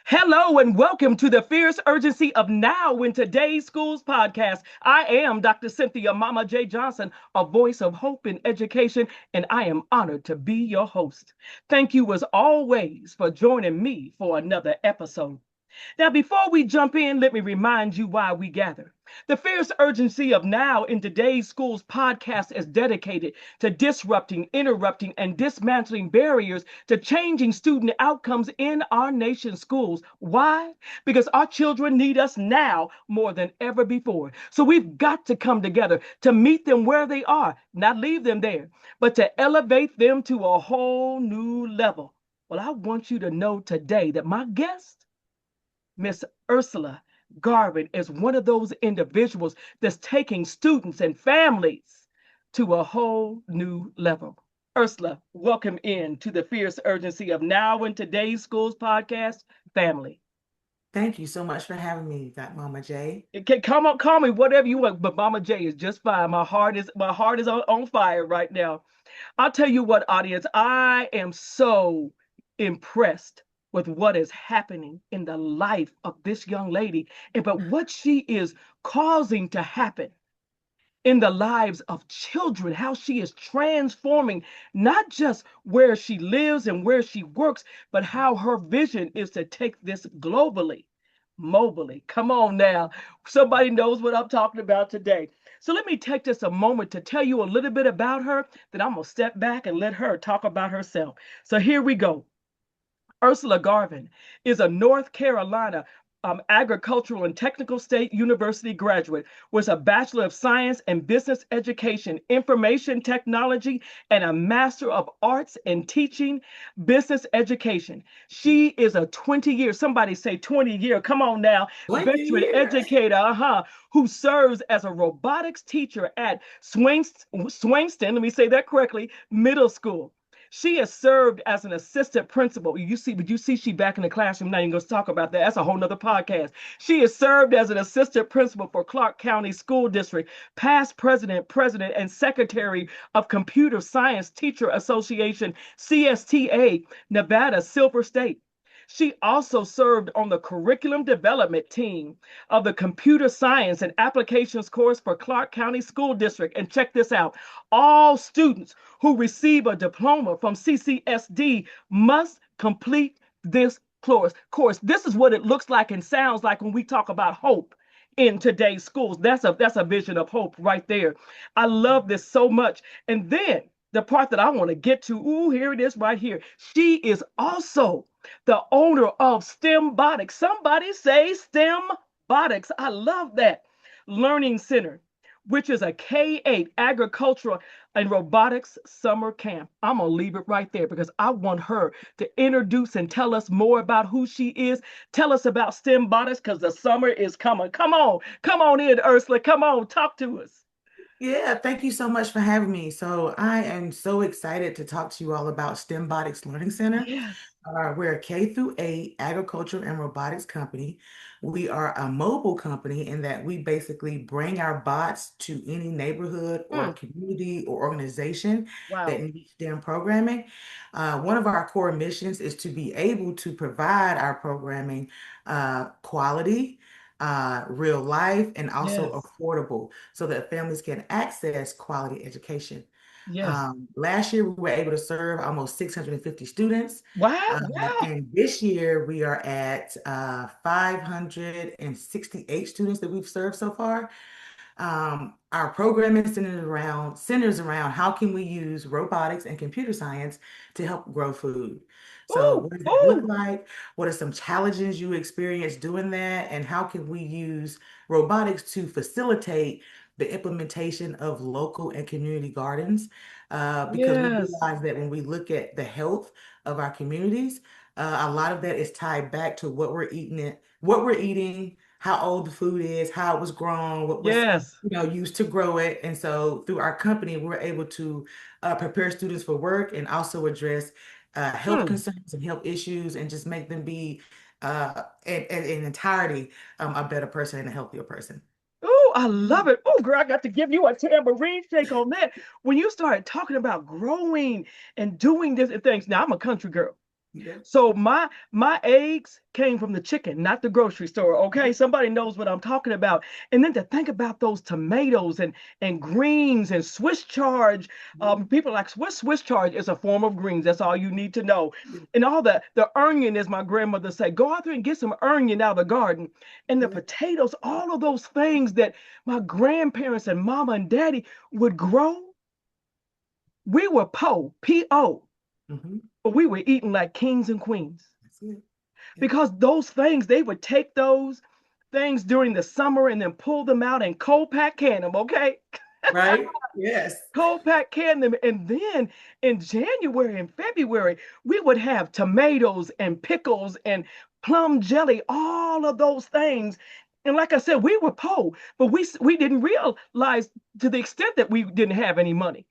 Hello and welcome to the Fierce Urgency of Now in Today's Schools podcast. I am Dr. Cynthia Mama J. Johnson, a voice of hope in education, and I am honored to be your host. Thank you as always for joining me for another episode. Now, before we jump in, let me remind you why we gather. The fierce urgency of Now in Today's Schools podcast is dedicated to disrupting, interrupting, and dismantling barriers to changing student outcomes in our nation's schools. Why? Because our children need us now more than ever before. So we've got to come together to meet them where they are, not leave them there, but to elevate them to a whole new level. Well, I want you to know today that my guest, Miss Ursela Garvin, is one of those individuals that's taking students and families to a whole new level. Ursela, welcome in to the fierce urgency of Now in Today's Schools podcast, family. Thank you so much for having me, Dr. Mama J. It can come on, call me whatever you want, but Mama J is just fine. My heart is on fire right now. I'll tell you what, audience, I am so impressed with what is happening in the life of this young lady, but what she is causing to happen in the lives of children, how she is transforming not just where she lives and where she works, but how her vision is to take this globally, mobily. Come on now. Somebody knows what I'm talking about today. So let me take just a moment to tell you a little bit about her. Then I'm going to step back and let her talk about herself. So here we go. Ursela Garvin is a North Carolina Agricultural and Technical State University graduate with a Bachelor of Science and Business Education, Information Technology, and a Master of Arts in Teaching Business Education. She is a 20-year, somebody say 20-year, come on now, 20 veteran years. educator, who serves as a robotics teacher at Swanston, let me say that correctly, Middle School. She has served as an assistant principal. But you see, she back in the classroom. Not even going to talk about that. That's a whole nother podcast. She has served as an assistant principal for Clark County School District, past president, and secretary of Computer Science Teacher Association, CSTA, Nevada, Silver State. She also served on the curriculum development team of the Computer Science and Applications course for Clark County School District. And check this out, all students who receive a diploma from CCSD must complete this course. This is what it looks like and sounds like when we talk about hope in today's schools. That's a vision of hope right there. I love this so much. And then the part that I want to get to, ooh, here it is right here. She is also the owner of STEMbotics. Somebody say STEMbotics. I love that. Learning Center, which is a K-8 agricultural and robotics summer camp. I'm going to leave it right there because I want her to introduce and tell us more about who she is. Tell us about STEMbotics because the summer is coming. Come on in, Ursela. Come on, talk to us. Yeah, thank you so much for having me. So I am so excited to talk to you all about STEMbotics Learning Center. Yes, We're a K through 8 agriculture and robotics company. We are a mobile company in that we basically bring our bots to any neighborhood or mm, community or organization that wow. needs STEM programming. One of our core missions is to be able to provide our programming quality, real life, and also Yes, affordable so that families can access quality education. yes. Last year, we were able to serve almost 650 students. Wow, Uh, wow. and this year, we are at 568 students that we've served so far. Our programming centers around how can we use robotics and computer science to help grow food. So Ooh, what does that look ooh, like? What are some challenges you experience doing that? And how can we use robotics to facilitate the implementation of local and community gardens? Because we yes, realize that when we look at the health of our communities, a lot of that is tied back to what we're eating, how old the food is, how it was grown, what was yes. used to grow it. And so through our company, we're able to prepare students for work and also address health Hmm. concerns and health issues and just make them be in entirety a better person and a healthier person. Ooh, I love it. Oh, girl, I got to give you a tambourine shake on that. When you started talking about growing and doing different things, now I'm a country girl. Yeah. So my eggs came from the chicken, not the grocery store. Okay, somebody knows what I'm talking about. And then to think about those tomatoes and greens and Swiss charge. People are like Swiss charge is a form of greens. That's all you need to know. And all the onion, as my grandmother said, go out there and get some onion out of the garden. And the Yeah. potatoes, all of those things that my grandparents and mama and daddy would grow. We were P-O, Hmm. but we were eating like kings and queens That's it. Yeah. because those things they would take those things during the summer and then pull them out and cold pack can them. Okay, Right? Yes. cold pack can them, and then in January and February we would have tomatoes and pickles and plum jelly, all of those things. And like I said, we were poor, but we didn't realize to the extent that we didn't have any money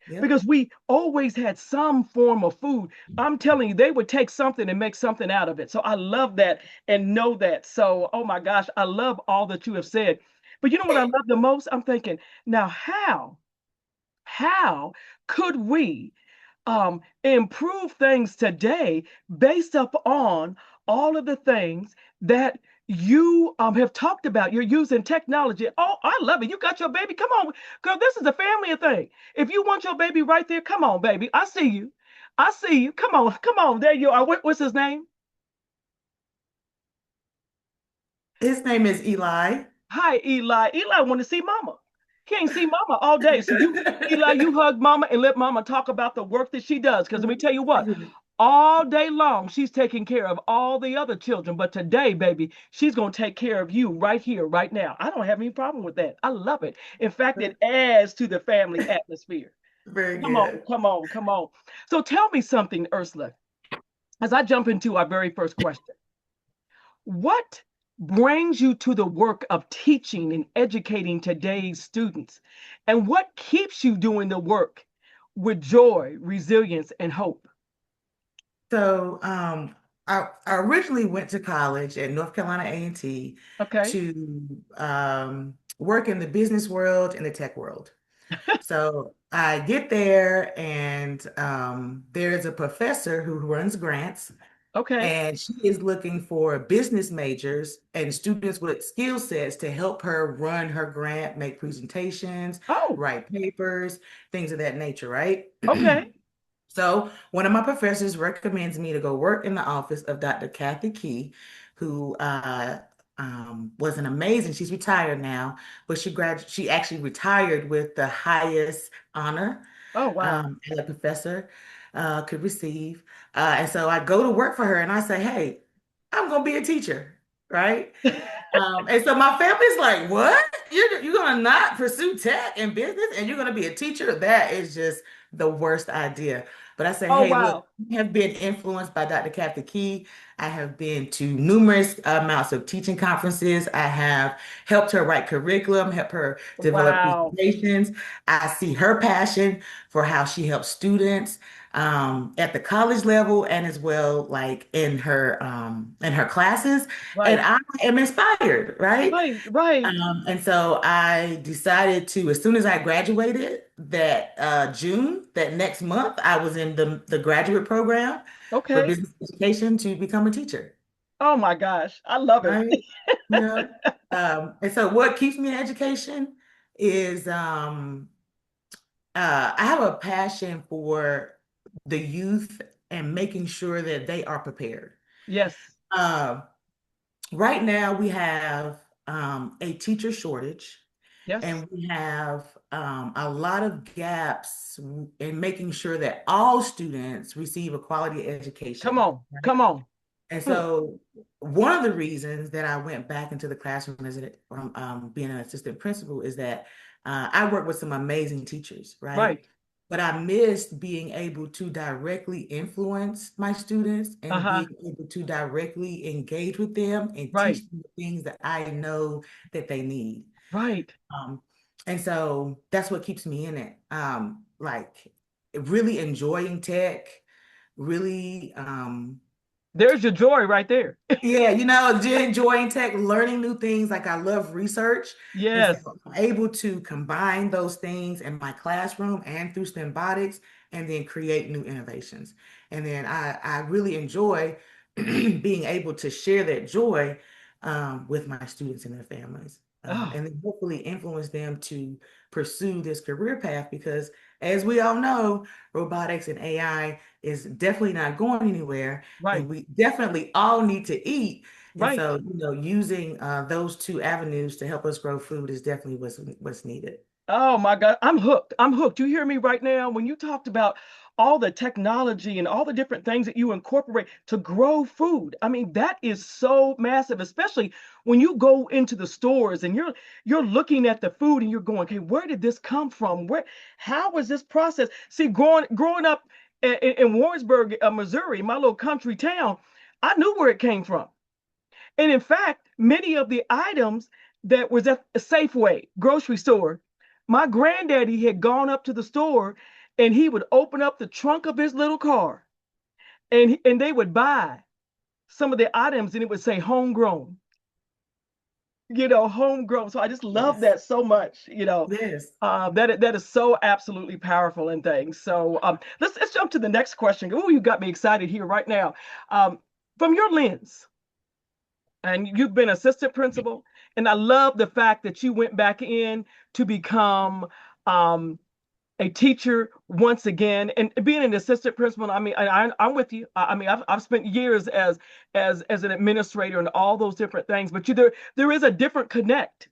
Yep. because we always had some form of food. I'm telling you, they would take something and make something out of it. So I love that and know that. So, oh my gosh, I love all that you have said. But you know what I love the most? I'm thinking, now how could we improve things today based upon all of the things that you have talked about? You're using technology. Oh, I love it. You got your baby. Come on, girl. This is a family thing. If you want your baby right there, come on, baby. I see you. I see you. Come on, come on. There you are. What's his name? His name is Eli. Hi, Eli. Eli want to see mama. He ain't see mama all day. So you, Eli, you hug mama and let mama talk about the work that she does. Because let me tell you what, all day long, she's taking care of all the other children. But today, baby, she's going to take care of you right here, right now. I don't have any problem with that. I love it. In fact, it adds to the family atmosphere. Very Come on, good. come on, come on. So tell me something, Ursula, as I jump into our very first question. What brings you to the work of teaching and educating today's students? And what keeps you doing the work with joy, resilience, and hope? So, I originally went to college at North Carolina A&T Okay. to work in the business world and the tech world. So I get there, and there's a professor who runs grants, Okay. and she is looking for business majors and students with skill sets to help her run her grant, make presentations, Oh, write papers, things of that nature, right? okay. So one of my professors recommends me to go work in the office of Dr. Kathy Key, who was an amazing. She's retired now, but she actually retired with the highest honor Oh, wow. a professor could receive. And so I go to work for her, and I say, "Hey, I'm gonna be a teacher, right?" And so my family's like, "What? You're gonna not pursue tech and business, and you're gonna be a teacher? That is just the worst idea." But I say, Oh, "Hey, look, wow. I have been influenced by Dr. Kathy Key. I have been to numerous amounts of teaching conferences. I have helped her write curriculum, help her develop Wow. presentations. I see her passion for how she helps students at the college level and as well like in her classes, and Right. I am inspired, right? Right. Right. And so I decided to, as soon as I graduated that June, that next month, I was in the graduate program for Okay. business education to become a teacher, Oh, my gosh. I love it. right? Yeah. And so what keeps me in education is I have a passion for the youth and making sure that they are prepared. Yes. Uh, right now, we have a teacher shortage, Yes. and we have a lot of gaps in making sure that all students receive a quality Come education. on. Right? Come on. And Hmm. so, one of the reasons that I went back into the classroom as being an assistant principal is that I work with some amazing teachers, right? Right. But I missed being able to directly influence my students and Uh-huh. being able to directly engage with them and Right. teach them the things that I know that they need. Right. Um, and so that's what keeps me in it. Like really enjoying tech, really There's your joy right there. yeah, just enjoying tech, learning new things. Like I love research. And Yes. so I'm able to combine those things in my classroom and through STEMbotics and then create new innovations. And then I really enjoy being able to share that joy with my students and their families. Oh, And then hopefully influence them to pursue this career path because, as we all know, robotics and AI is definitely not going anywhere, and right, we definitely all need to eat. And right. so, using those two avenues to help us grow food is definitely what's needed. Oh my God, I'm hooked. I'm hooked. You hear me right now? When you talked about all the technology and all the different things that you incorporate to grow food, I mean, that is so massive, especially when you go into the stores and you're looking at the food and you're going, okay, where did this come from? How was this processed? See, growing up in Warrensburg, Missouri, my little country town, I knew where it came from. And in fact, many of the items that was at a Safeway grocery store, my granddaddy had gone up to the store and he would open up the trunk of his little car and they would buy some of the items and it would say homegrown, homegrown. So I just love Yes. that so much, Yes. that is so absolutely powerful and things. So let's jump to the next question. Oh, you got me excited here right now. Um, from your lens, and you've been assistant principal, and I love the fact that you went back in to become um, a teacher once again, and being an assistant principal. I mean, I'm with you. I mean, I've spent years as an administrator and all those different things, but there is a different connect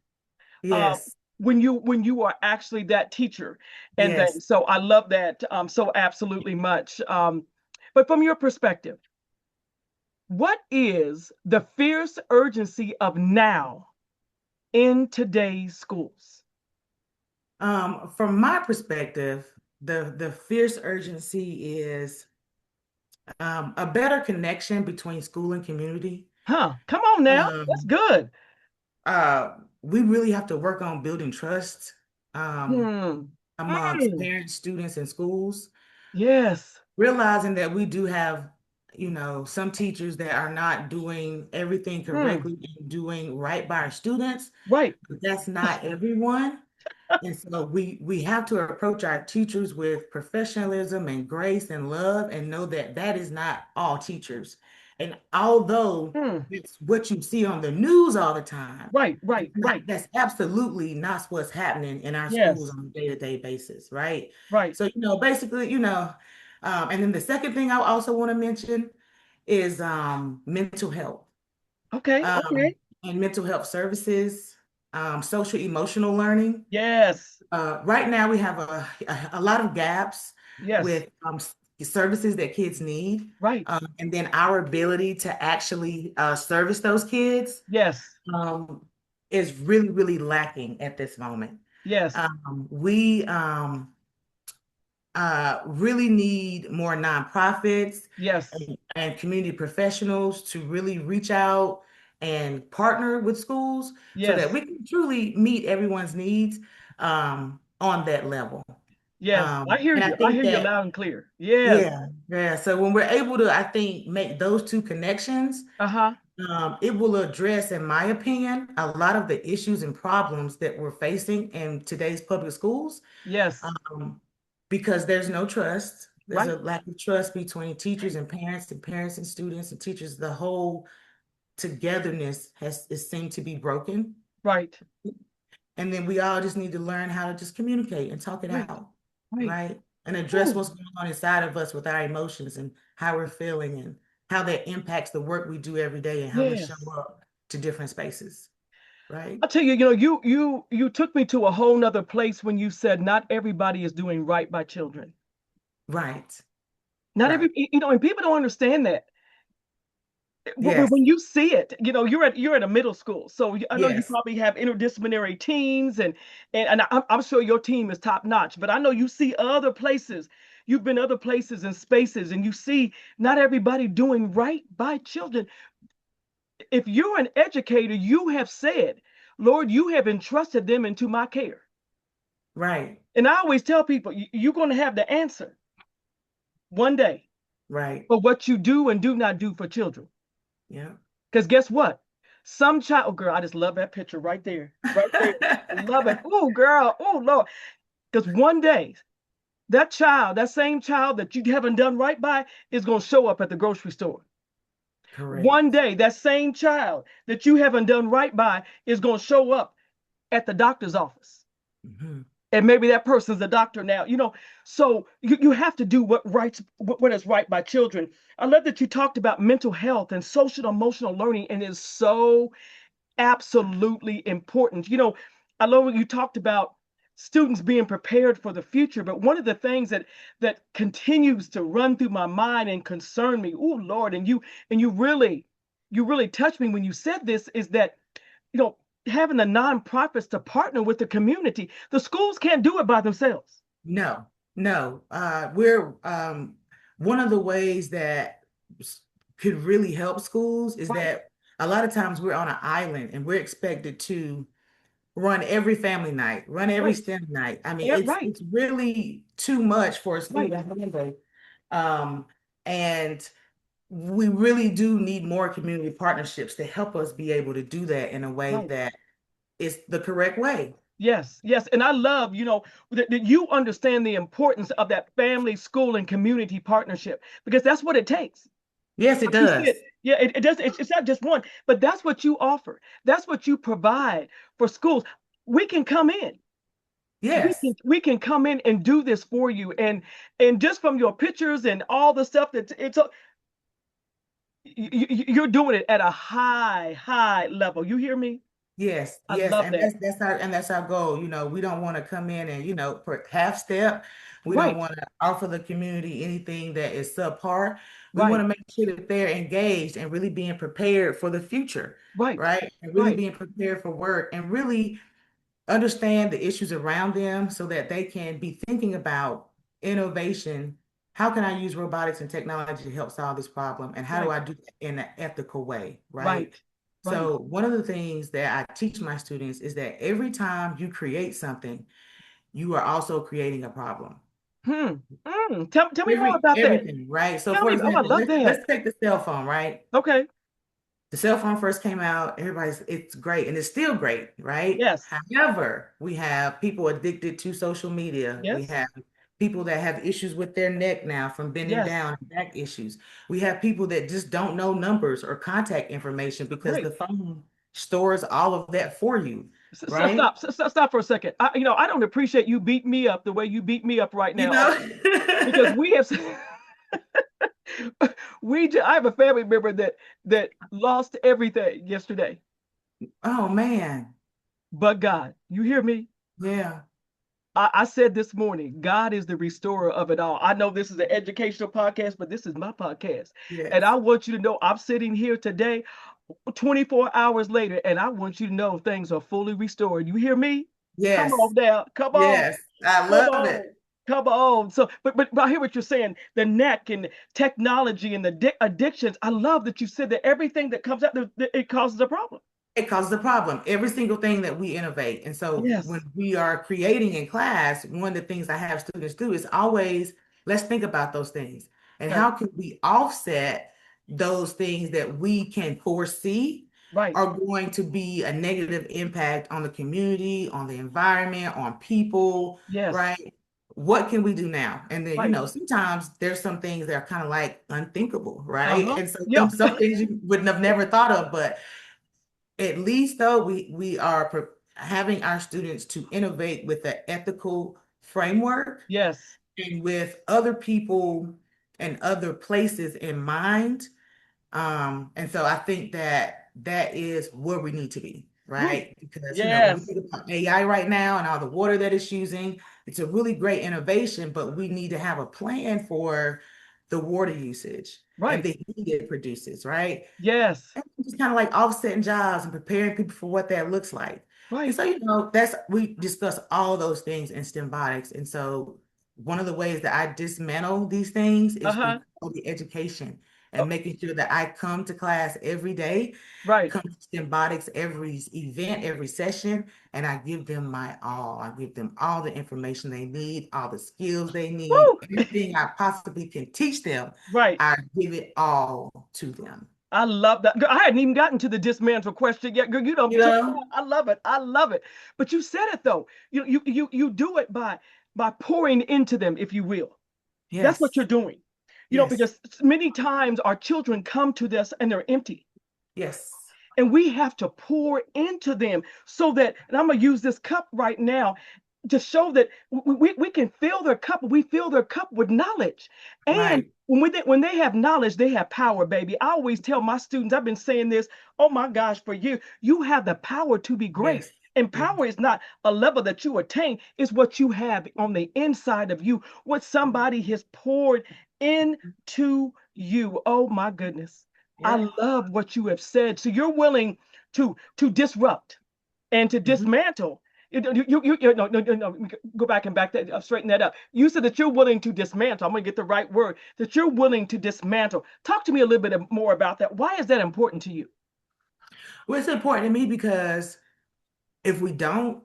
uh, Yes. when you are actually that teacher and Yes. things. So I love that so absolutely much. But from your perspective, what is the fierce urgency of now in today's schools? From my perspective, the fierce urgency is a better connection between school and community. Huh? Come on now. That's Um, good. we really have to work on building trust um, Hmm. amongst Hmm. parents, students, and schools, Yes. realizing that we do have, some teachers that are not doing everything Hmm. correctly and doing right by our students, Right. but that's not everyone. And so we have to approach our teachers with professionalism and grace and love and know that that is not all teachers. And although Hmm. it's what you see on the news all the time, Right. Right. Right. that's absolutely not what's happening in our schools Yes. on a day-to-day basis, right? Right. So, basically, and then the second thing I also want to mention is mental health Okay. um, Okay. and mental health services, social emotional learning. Yes. Right now, we have a lot of gaps Yes. with services that kids need, Right. and then our ability to actually service those kids Yes. um, is really, really lacking at this moment. Yes. We really need more nonprofits Yes. and community professionals to really reach out and partner with schools so that Yes. we can truly meet everyone's needs on that level. Yes. I hear And I you. I think hear you that, loud and clear. Yes. yeah, yeah. So when we're able to, I think, make those two connections, Uh-huh. it will address, in my opinion, a lot of the issues and problems that we're facing in today's public schools. Yes. Um, because there's no trust. There's Right. a lack of trust between teachers and parents and students and teachers. The whole togetherness has it seemed to be broken. Right. And then we all just need to learn how to just communicate and talk it Right. out, Right. right? And address Ooh. what's going on inside of us with our emotions and how we're feeling and how that impacts the work we do every day and how we show Yes. up to different spaces, right? I'll tell you, you took me to a whole nother place when you said not everybody is doing right by children. Right, Not right. every, and people don't understand that. Yes, When you see it, you're at a middle school, so I know you yes, probably have interdisciplinary teams, and I'm sure your team is top notch. But I know you see other places. You've been other places and spaces, and you see not everybody doing right by children. If you're an educator, you have said, Lord, you have entrusted them into my care. right, And I always tell people, you're going to have the answer one day right. for what you do and do not do for children. Yeah. Because guess what? Some child, oh girl, I just love that picture right there, right there. Love it. Oh, girl. Oh, Lord. Because one day that child, that same child that you haven't done right by, is going to show up at the grocery store. One Correct. day, that same child that you haven't done right by is going to show up at the doctor's office. Mhm. And maybe that person's a doctor now, so you have to do what is right by children. I love that you talked about mental health and social emotional learning, and it's so absolutely important. I love what you talked about students being prepared for the future, but one of the things that continues to run through my mind and concern me, oh Lord, and you really touched me when you said this, is that you know having the nonprofits to partner with the community. The schools can't do it by themselves. No, no. We're one of the ways that could really help schools is Right, that a lot of times we're on an island and we're expected to run every family night, run every right, STEM night. I mean, yeah, it's right, it's really too much for a school right, to handle. Um, and we really do need more community partnerships to help us be able to do that in a way right. that is the correct way. Yes, yes. And I love, that you understand the importance of that family, school, and community partnership, because that's what it takes. Yes, it Like you said, does. yeah, it does. It's not just one, but that's what you offer. That's what you provide for schools. We can come in. We Yes. can we can come in and do this for you. And just from your pictures and all the stuff that you're doing it at a high, high level. You hear me? Yes, I yes, love and that. that's our goal. We don't want to come in and per half step. We don't Right, want to offer the community anything that is subpar. We want right, to make sure that they're engaged and really being prepared for the future, right, right? And really right, being prepared for work and really understand the issues around them so that they can be thinking about innovation. How can I use robotics and technology to help solve this problem? And how do right, I do that in an ethical way, right? right, right. So, one of the things that I teach my students is that every time you create something, you are also creating a problem. Hmm. Tell me more about that. Everything, right? So, Tell for me. Oh, I example, love that. let's take the cell phone, right? Okay. The cell phone first came out, it's great and it's still great, right? Yes. However, we have people addicted to social media. We Yes. have people that have issues with their neck now from bending Yes. down and back issues. We have people that just don't know numbers or contact information because Right. the phone stores all of that for you, So right? stop for a second. I don't appreciate you beat me up the way you beat me up right You now, know? because we have I have a family member that lost everything yesterday, Oh man. but God. You hear me? Yeah. I said this morning, God is the restorer of it all. I know this is an educational podcast, but this is my podcast. And I Yes. want you to know I'm sitting here today, 24 hours later, and I want you to know things are fully restored. You hear me? Come on Yes. now. Come on. Yes. I Come love it. on. Come on. So, but I hear what you're saying. The neck and technology and the addictions. I love that you said that everything that comes out, it causes a problem. It causes a problem. Every single thing that we innovate. And so when Yes. we are creating in class, one of the things I have students do is always let's think about those things and Okay. how can we offset those things that we can foresee Right. are going to be a negative impact on the community, on the environment, on people, Yes. right? What can we do now? And then, Right. sometimes there's some things that are kind of like unthinkable, right? Uh-huh. And so Yeah. some things you wouldn't have never thought of, but at least though we are having our students to innovate with an ethical framework Yes. and with other people and other places in mind. And so I think that that is where we need to be, Woo. right? Because when we Yes. think about AI right now and all the water that it's using, it's a really great innovation, but we need to have a plan for the water usage and Right. the heat it produces, right? Yes. And just kind of like offsetting jobs and preparing people for what that looks like. And Right. so, we discuss all those things in STEMbotics. And so one of the ways that I dismantle these things is through Uh-huh. quality education Oh, and making sure that I come to class every day, right. come to STEMbotics every event, every session, and I give them my all. I give them all the information they need, all the skills they need, Woo. anything I possibly can teach them, Right. I give it all to them. I love that. Girl, I hadn't even gotten to the dismantle question yet. Girl, you done You took that. know? I love it. I love it. But you said it though. You do it by. by pouring into them, if you will. That's what you're Yes. doing. Yes. Because many times our children come to this and they're empty. Yes. And we have to pour into them so that, and I'm going to use this cup right now to show that we can fill their cup. We fill their cup with knowledge. And Right. when they have knowledge, they have power, baby. I always tell my students, I've been saying this, oh my gosh, for years, you have the power to be great. Yes. And Yes. power is not a level that you attain, it's what you have on the inside of you, what somebody has poured into you. Oh my goodness. I Yeah. love what you have said. So you're willing to disrupt and to Mhm. dismantle. No, no, no, no. Go back and back that, straighten that up. You said that you're willing to dismantle. I'm going to get the right word. That you're willing to dismantle. Talk to me a little bit more about that. Why is that important to you? Well, it's important to me because if we don't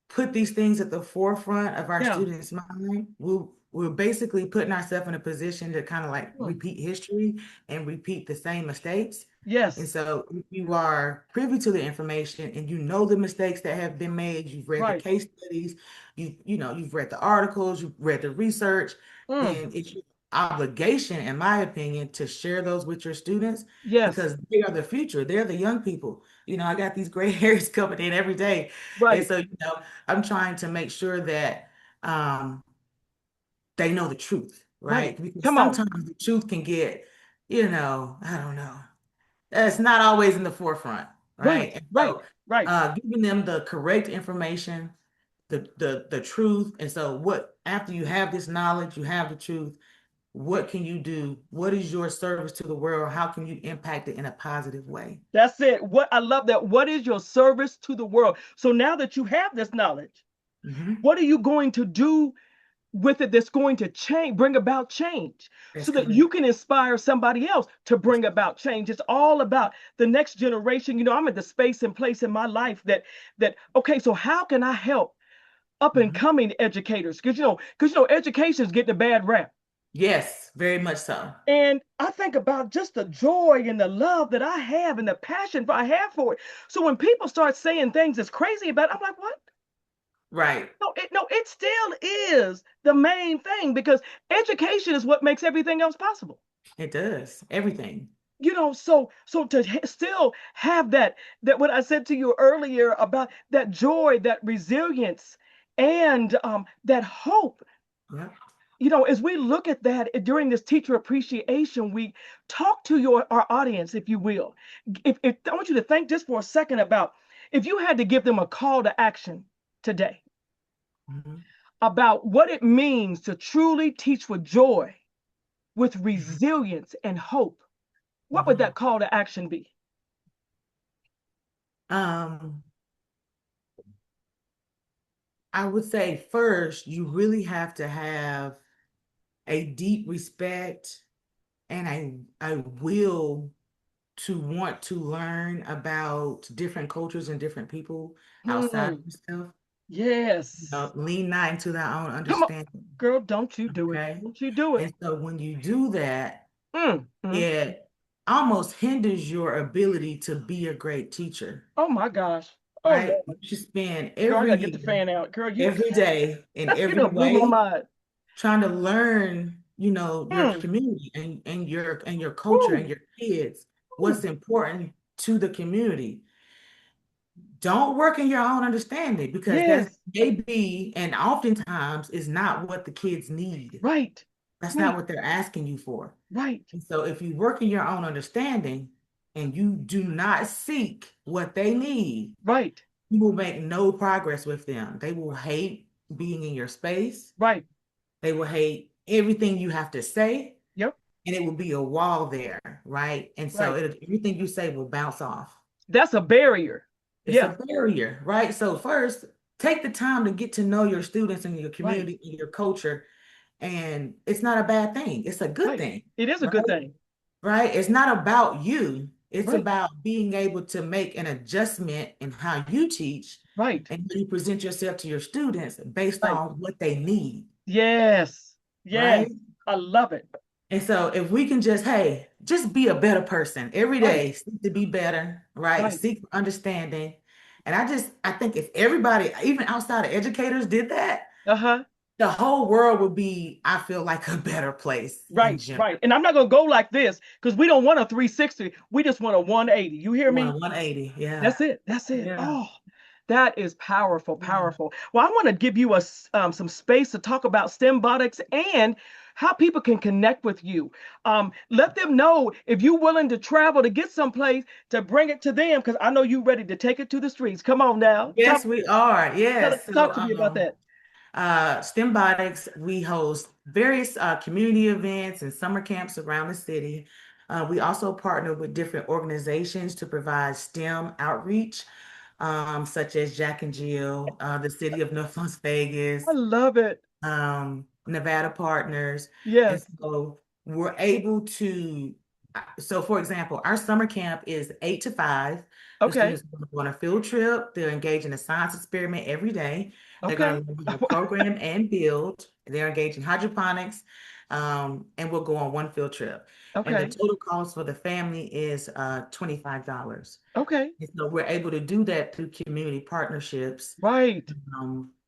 put these things at the forefront of our Yeah. students' mind, we're basically putting ourselves in a position to kind of like Hmm. repeat history and repeat the same mistakes. And Yes. so if you are privy to the information and you know the mistakes that have been made, you've read the Right. case studies, you've read the articles, you've read the research, Mm. then it's your obligation, in my opinion, to share those with your students Yes. because they are the future. They're the young people. I got these gray hairs coming in every day. And Right. so, I'm trying to make sure that um, they know the truth, Right. right? Because Come on. sometimes the truth can get, I don't know, it's not always in the forefront, Right. right? And Right. so, Right. giving them the correct information, the truth, and so what after you have this knowledge, you have the truth. What can you do? What is your service to the world? How can you impact it in a positive way? That's it. What I love that. What is your service to the world? So now that you have this knowledge, Hmm. what are you going to do with it that's going to change, bring about change, That's so that you correct. can inspire somebody else to bring about change? It's all about the next generation. I'm at the space and place in my life that okay, so how can I help up and Mhm. coming educators? Because education is getting a bad rap. Yes, very much so. And I think about just the joy and the love that I have and the passion I have for it. So when people start saying things that's crazy about it, I'm like, what? Right. No, it still is the main thing because education is what makes everything else possible. It does. Everything. So to still have that what I said to you earlier about that joy, that resilience, and that hope. Yeah. As we look at that during this teacher appreciation week, talk to our audience, if you will. If I want you to think just for a second about if you had to give them a call to action today Mhm. about what it means to truly teach with joy, with Mhm. resilience and hope, what would that Mhm. call to action be? Um, I would say first, you really have to have a deep respect and a will to want to learn about different cultures and different people outside of Hmm. yourself. Yes. Lean not into their own Come on, understanding. girl, don't you do it. Okay. Don't you do it. And so when you do that, Mm, mm, mm. it almost hinders your ability to be a great teacher, Oh my gosh. Oh right? Lord. You should spend Girl, I every gotta get the year, fan out. Girl, every day, in you every know blew my way, mind. trying to learn, your Mm, community and your culture and woo, your kids, woo. what's important to the community. Don't work in your own understanding because that Yes. may be, and oftentimes is not what the kids need. Right. That's not Right. what they're asking you for. Right. And so if you work in your own understanding and you do not seek what they need, Right. you will make no progress with them. They will hate being in your space. Right. They will hate everything you have to say, Yep. and it will be a wall there, right? And so Right. everything you say will bounce off. That's a barrier. It's a Yeah. barrier, right? So first, take the time to get to know your students and your Right. community and your culture. And it's not a bad thing. It's a good Right. thing, It is a good right? thing. Right? It's not about you. It's Right. about being able to make an adjustment in how you teach Right. and how you present yourself to your students based Right. on what they need, Yes. Yes. right? I love it. And so if we can just, hey, just be a better person every Right. day, seek to be better, right? Right. Seek understanding. And I think if everybody, even outside of educators, did that, Uh-huh. the whole world would be, I feel like, a better place in Right, general. right. And I'm not gonna go like this because we don't want a 360. We just want a 180. You hear You want a me? 180. Yeah. That's it. That's it. Yeah. Oh, that is powerful, Yeah. powerful. Well, I want to give you some space to talk about STEMbotics and how people can connect with you. Let them know if you're willing to travel to get someplace to bring it to them because I know you're ready to take it to the streets. Come on now, Yes, we are. Yes. talk So, to me about that. STEMbotics, we host various community events and summer camps around the city. We also partner with different organizations to provide STEM outreach, such as Jack and Jill, the city of North Las I Vegas, love it. Nevada Partners. And Yes. so we're able to, so for example, our summer camp is 8 to 5. The Okay. students are going on a field trip. They're engaged in a science experiment every day. They're going Okay. to learn how to program and build. They're engaged in hydroponics, and we'll go on one field trip. And the Okay. total cost for the family is $25. Okay. And so we're able to do that through community partnerships, Right.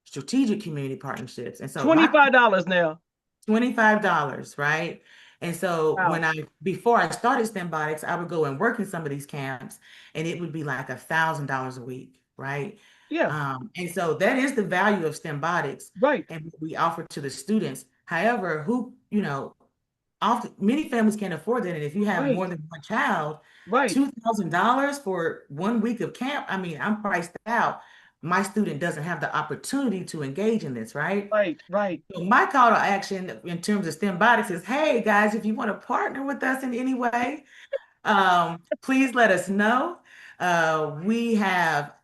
strategic community partnerships. And so my $25 now. $25, right? And so Wow. before I started STEMbotics, I would go and work in some of these camps, and it would be like $1,000 a week, right? Yeah. And so that is the value of STEMbotics Right. and what we offer to the students. However, often many families can't afford that. And if you have Right. more than one child, Right. $2,000 for one week of camp, I mean, I'm priced out. My student doesn't have the opportunity to engage in this, right? Right. Right. So my call to action in terms of STEMbotics is, hey guys, if you want to partner with us in any way, please let us know. We have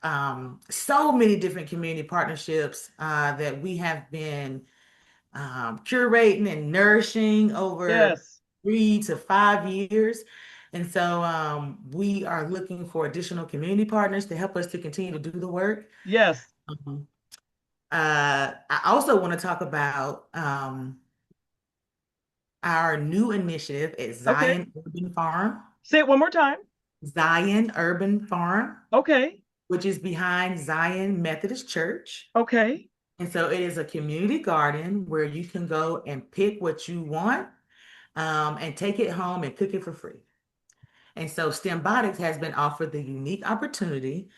so many different community partnerships that we have been curating and nourishing over Yes. 3 to 5 years. And so we are looking for additional community partners to help us to continue to do the work. Yes. Um, I also want to talk about our new initiative at Okay. Zion Urban Farm, Say it one more time. Zion Urban Farm, Okay. which is behind Zion Methodist Church. Okay. And so it is a community garden where you can go and pick what you want, and take it home and cook it for free. And so STEMbotics has been offered the unique opportunity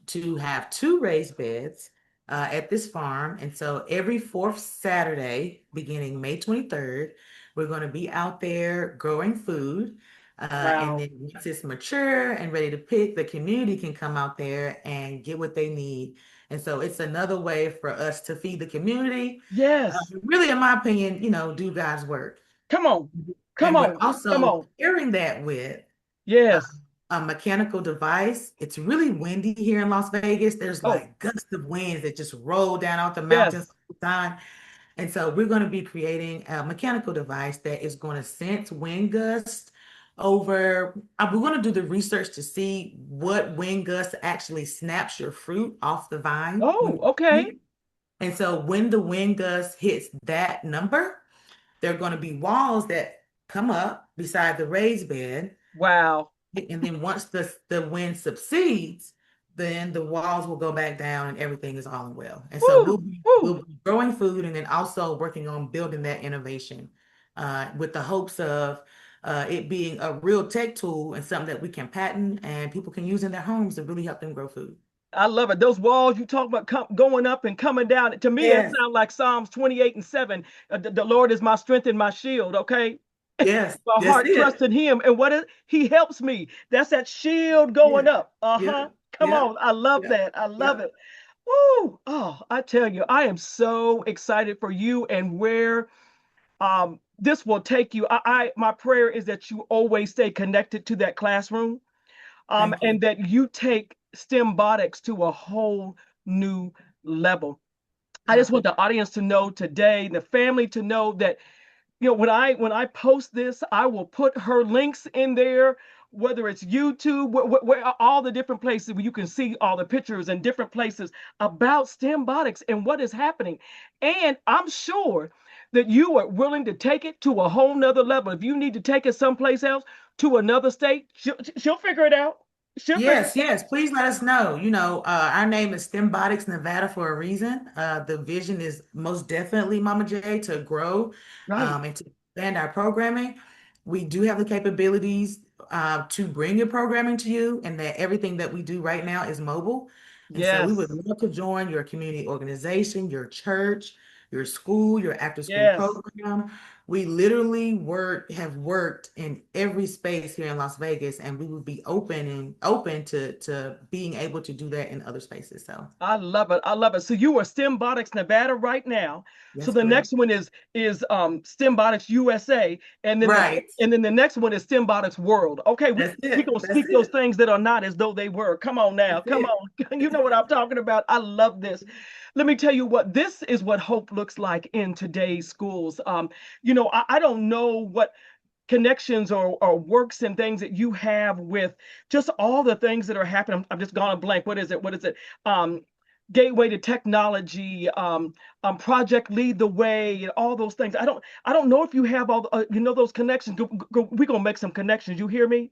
to have two raised beds at this farm. And so every fourth Saturday, beginning May 23rd, we're going to be out there growing food. And Wow. then once it's mature and ready to pick, the community can come out there and get what they need. And so it's another way for us to feed the community. Yes. Really, in my opinion, do God's work. Come on. Come And we're on. Come also on. pairing that with uh, Yes. a mechanical device. It's really windy here in Las Vegas. There's Oh, like gusts of winds that just roll down off the mountains yes. all the time. And so we're going to be creating a mechanical device that is going to sense wind gusts over. We're going to do the research to see what wind gust actually snaps your fruit off the vine when Oh, you okay. eat. And so when the wind gust hits that number, there are going to be walls that come up beside the raised bed. Wow. And then once the wind subsides, then the walls will go back down and everything is all well. And so Woo. Woo. we'll be growing food and then also working on building that innovation with the hopes of it being a real tech tool and something that we can patent and people can use in their homes to really help them grow food. I love it. Those walls you talk about going up and coming down. To me, that Yes, sounds like Psalms 28 and 7. The Lord is my strength and my shield. Okay. yes, My that's heart trusts it. in him. And what is he helps me? That's that shield Yeah, going up. yeah, Uh-huh. Come yeah, on. I love yeah, that. I love yeah. it. Woo. Oh, I tell you, I am so excited for you and where this will take you. My prayer is that you always stay connected to that classroom, Thank you. and that you take STEMbotics to a whole new level. I Yeah, just want the audience to know today, the family to know that when I post this, I will put her links in there, whether it's YouTube, where all the different places where you can see all the pictures and different places about STEMbotics and what is happening. And I'm sure that you are willing to take it to a whole nother level. If you need to take it someplace else to another state, she'll figure it out. Shoot me. Yes, yes. Please let us know. Our name is STEMbotics Nevada for a reason. The vision is most definitely, Mama J, to grow Right. and to expand our programming. We do have the capabilities to bring your programming to you, and that everything that we do right now is mobile. And so we would Yes. love to join your community organization, your church, your school, your after school Yes. program. We literally have worked in every space here in Las Vegas, and we would be open to being able to do that in other spaces. So I love it. I love it. So you are STEMbotics Nevada right now. So that's the next correct. one is STEMbotics USA, and then Right. the next one is STEMbotics World. Okay, That's we it. gonna That's speak those it. things that are not as though they were. Come on now, That's come it. on. You know what I'm talking about. I love this. Let me tell you what this is what hope looks like in today's schools. I don't know what connections or works and things that you have with just all the things that are happening. I'm just gone blank. What is it? What is it? Gateway to technology, project lead the way, and all those things. I don't know if you have all those connections. We're gonna make some connections. You hear me?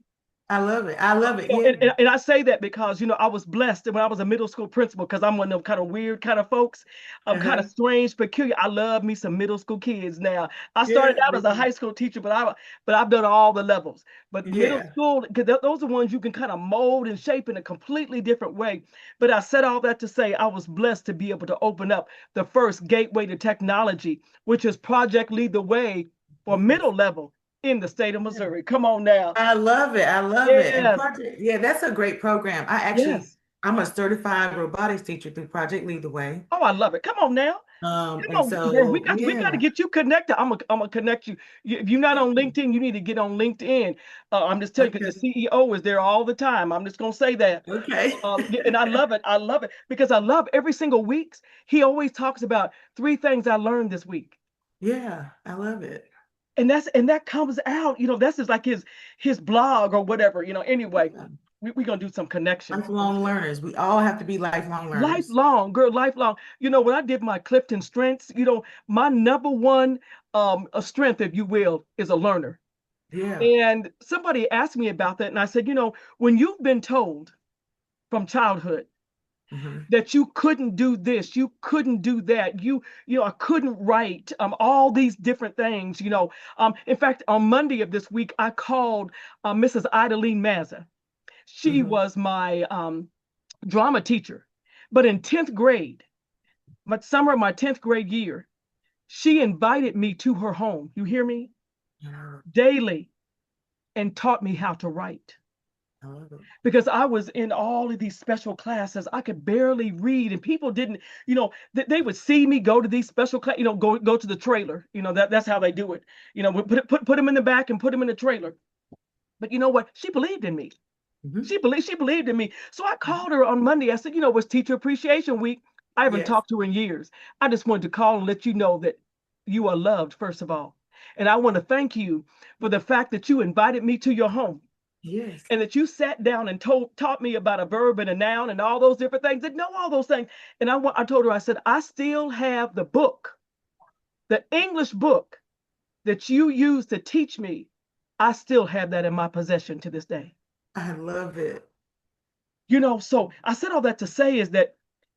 I love it. I love it. And, Yeah. and, and I say that because I was blessed when I was a middle school principal because I'm one of them kind of weird kind of folks. I'm kind of Uh-huh. strange, peculiar. I love me some middle school kids. Now I started Yeah. out as a high school teacher, but I've done all the levels. But middle Yeah. school, because those are ones you can kind of mold and shape in a completely different way. But I said all that to say I was blessed to be able to open up the first gateway to technology, which is Project Lead the Way for Yes. middle level in the state of Yeah. Missouri. Come on now. I love it. I love it. And Yes, Project, yeah, that's a great program. yes. I'm a certified robotics teacher through Project Lead the Way. Oh, I love it. Come on now. And Come on, girl. We so got we got to yeah. get you connected. I'm gonna connect you. If you're not on LinkedIn, you need to get on LinkedIn. I'm just telling you because the Okay. CEO is there all the time. I'm just gonna say that. Okay. Yeah, and I love it. I love it because I love every single week. He always talks about three things I learned this week, Yeah, I love it. and that comes out. That's just like his blog or whatever. Anyway, Yeah. we're gonna do some connections. Lifelong learners. We all have to be lifelong learners. Lifelong, girl, lifelong. When I did my Clifton strengths, my number one a strength, if you will, is a learner. Yeah. And somebody asked me about that, and I said, when you've been told from childhood Hmm. that you couldn't do this, you couldn't do that, I couldn't write, all these different things. In fact, on Monday of this week, I called Mrs. Idaline Mazza. She Hmm. was my drama teacher, but in 10th grade. My summer of my 10th grade year, she invited me to her home, you hear me, Yeah, daily and taught me how to write. I love it. Because I was in all of these special classes, I could barely read, and people didn't, they would see me go to these special class, go to the trailer. That's how they do it. We put them in the back and put them in the trailer. But you know what? She believed in me. Hmm. She believed in me. So I called her on Monday. I said, it was Teacher Appreciation Week. I haven't Yes. talked to her in years. I just wanted to call and let you know that you are loved, first of all. And I want to thank you for the fact that you invited me to your home Yes. and that you sat down and taught me about a verb and a noun and all those different things, that know all those things. And I told her, I said, I still have the book, the English book that you used to teach me. I still have that in my possession to this day. I love it. So I said all that to say is that,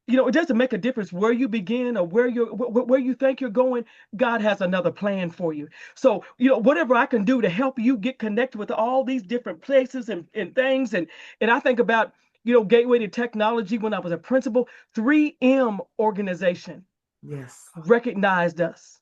it doesn't make a difference where you begin or where you think you're going. God has another plan for you. So, whatever I can do to help you get connected with all these different places and things. And I think about, Gateway to Technology when I was a principal, 3M organization Yes. recognized us.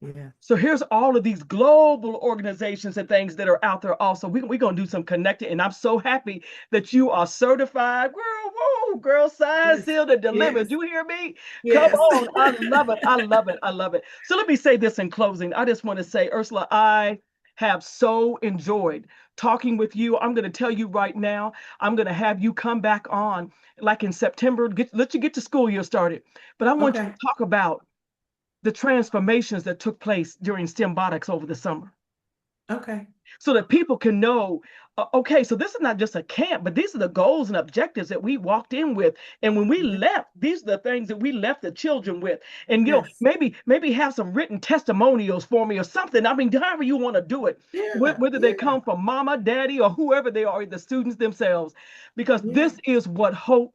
Yeah. So here's all of these global organizations and things that are out there also. We're going to do some connecting. And I'm so happy that you are certified. Girl, whoa, girl, signed, Yes. sealed, and delivered. Yes. You hear me? Come Yes. on. I love it. I love it. I love it. So let me say this in closing. I just want to say, Ursela, I have so enjoyed talking with you. I'm going to tell you right now, I'm going to have you come back on like in September, let you get to school year started. But I want you Okay. to talk about the transformations that took place during STEMbotics over the summer. Okay. so that people can know, okay, so this is not just a camp, but these are the goals and objectives that we walked in with. And when we Yeah. left, these are the things that we left the children with. And Yes. maybe have some written testimonials for me or something. I mean, however you want to do it, Yeah. whether they Yeah. come from mama, daddy, or whoever they are, the students themselves, because Yeah. this is what hope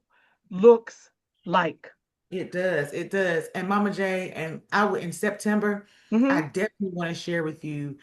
looks like. It does. It does. And Mama J, and I would in September, I Hmm. definitely want to share with you.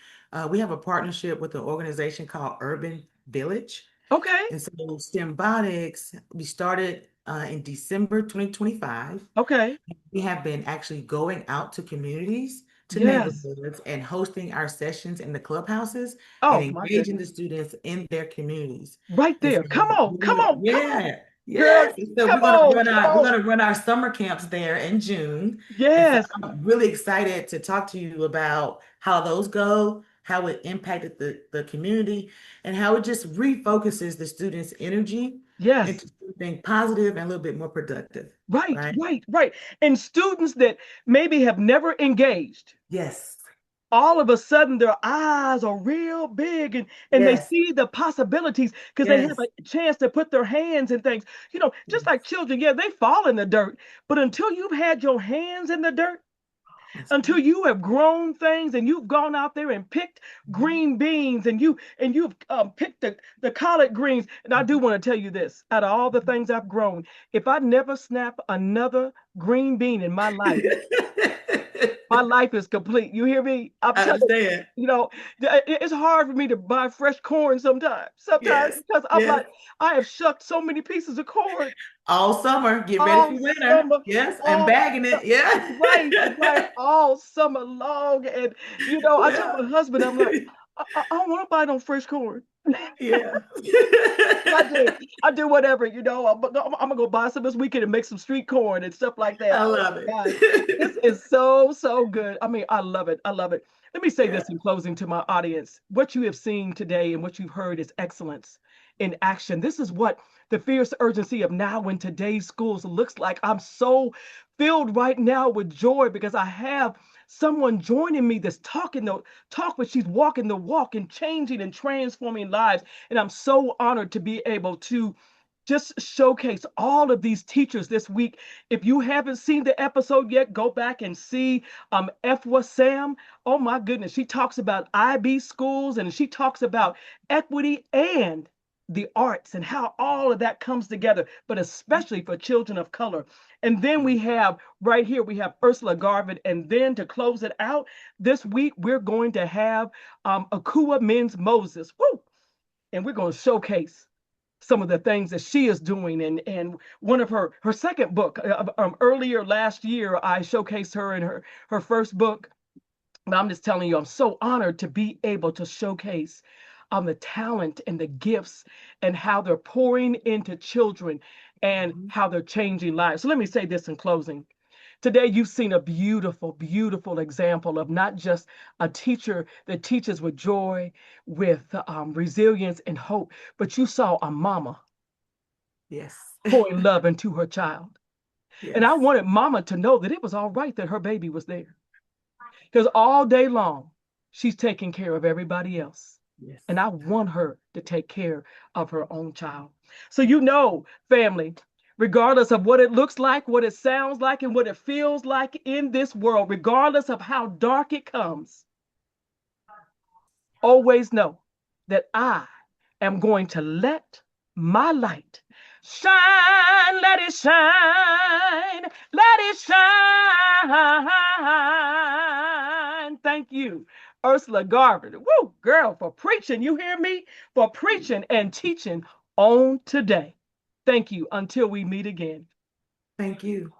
We have a partnership with an organization called Urban Village. Okay. And so STEMbotics, we started in December 2025. Okay. We have been actually going out to communities, to Yes. neighborhoods, and hosting our sessions in the clubhouses and Oh my engaging the goodness. students in their communities. Right And there. so Come on. Come on. Come on. yeah, Girl, yes. And so come on. Come we're on. gonna run our summer camps there in June. And so Yes. I'm really excited to talk to you about how those go, how it impacted the community, and how it just refocuses the students' energy Yes. into something positive and a little bit more productive, Right, right? right, right. And students that maybe have never engaged, Yes. all of a sudden their eyes are real big and they Yes. see the possibilities because they have Yes. a chance to put their hands in things. Just like Yes. children, yeah, they fall in the dirt. But until you've had your hands in the dirt, That's until right. you have grown things and you've gone out there and picked Mhm. green beans and you've picked the collard greens. And I do Mhm. want to tell you this: out of all the things I've grown, if I never snap another green bean in my life is complete. You hear me? I'm I telling you. understand. It's hard for me to buy fresh corn sometimes Yes. because I'm Yes. like, I have shucked so many pieces of corn All summer, get ready all for winter. summer, Yes. And all bagging it. Yeah. right, right, all summer long. And I tell Yeah. my husband, I'm like, I don't want to buy no fresh corn. Yeah. But I do whatever, I'm gonna go buy some this weekend and make some street corn and stuff like that. I Oh love my gosh, this is it. so, so good. I mean, I love it. I love it. Let me say Yeah. this in closing to my audience. What you have seen today and what you've heard is excellence in action. This is what the fierce urgency of now in today's schools looks like. I'm so filled right now with joy because I have someone joining me that's talking the talk, but she's walking the walk and changing and transforming lives. And I'm so honored to be able to just showcase all of these teachers this week. If you haven't seen the episode yet, go back and see Efwa Sam. Oh my goodness, she talks about IB schools and she talks about equity and the arts and how all of that comes together, but especially for children of color. And then we have right here, we have Ursela Garvin. And then to close it out, this week we're going to have Akua Men's Moses. Woo! And we're going to showcase some of the things that she is doing. And one of her second book, earlier last year, I showcased her in her first book. But I'm just telling you, I'm so honored to be able to showcase the talent and the gifts and how they're pouring into children and Mhm. how they're changing lives. So let me say this in closing. Today, you've seen a beautiful, beautiful example of not just a teacher that teaches with joy, with resilience and hope, but you saw a mama Yes. pouring love into her child. And I Yes. wanted mama to know that it was all right that her baby was there. Because all day long, she's taking care of everybody else. Yes. And I want her to take care of her own child. So, family, regardless of what it looks like, what it sounds like, and what it feels like in this world, regardless of how dark it comes, always know that I am going to let my light shine, let it shine, let it shine. Thank you, Ursela Garvin. Woo, girl, for preaching. You hear me? For preaching and teaching on today. Thank you. Until we meet again. Thank you.